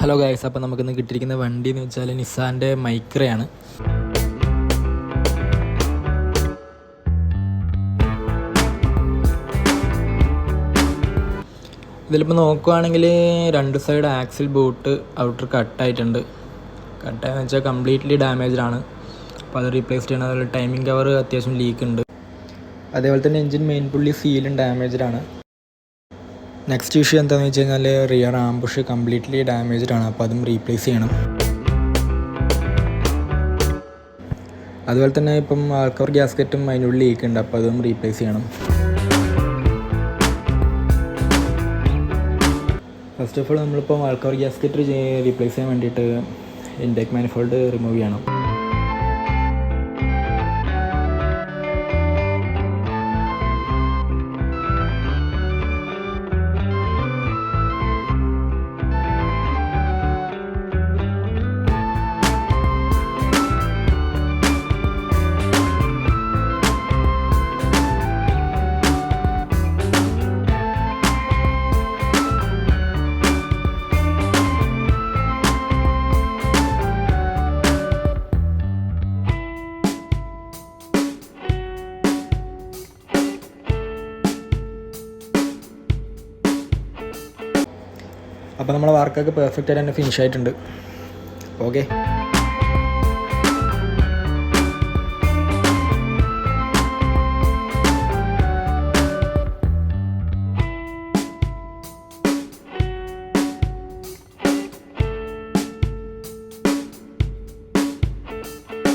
Hello guys, അപ്പോൾ നമുക്കിന്ന് കിട്ടിയിരിക്കുന്ന വണ്ടി എന്ന് വെച്ചാൽ നിസാൻ്റെ മൈക്രയാണ്. ഇതിലിപ്പോൾ നോക്കുകയാണെങ്കിൽ രണ്ട് സൈഡ് ആക്സിൽ ബോട്ട് ഔട്ടർ കട്ടായിട്ടുണ്ട്. കട്ടായെന്ന് വെച്ചാൽ കംപ്ലീറ്റ്ലി ഡാമേജ്ഡാണ്. അപ്പോൾ അത് റീപ്ലേസ് ചെയ്യണം. അതുപോലെ ടൈമിംഗ് കവർ അത്യാവശ്യം ലീക്ക് ഉണ്ട്. അതേപോലെ തന്നെ എൻജിൻ മെയിൻ പുള്ളി സീലും ഡാമേജ്ഡാണ്. നെക്സ്റ്റ് ഇഷ്യൂ എന്താണെന്ന് വെച്ച് കഴിഞ്ഞാൽ റിയർ ആംബുഷ് കംപ്ലീറ്റ്ലി ഡാമേജ്ഡാണ്. അപ്പോൾ അതും റീപ്ലേസ് ചെയ്യണം. അതുപോലെ തന്നെ ഇപ്പം ആൾക്കവർ ഗ്യാസ്കറ്റും അതിനുള്ളിൽ ലീക്ക് ഉണ്ട്. അപ്പോൾ അതും റീപ്ലേസ് ചെയ്യണം. ഫസ്റ്റ് ഓഫ് ഓൾ നമ്മളിപ്പോൾ ആൾക്കവർ ഗ്യാസ്കറ്റ് റീപ്ലേസ് ചെയ്യാൻ വേണ്ടിയിട്ട് ഇൻടേക്ക് മാനിഫോൾഡ് റിമൂവ് ചെയ്യണം. അപ്പോൾ നമ്മളെ വർക്കൊക്കെ പെർഫെക്റ്റ് ആയിട്ട് തന്നെ ഫിനിഷ് ആയിട്ടുണ്ട്. ഓക്കെ.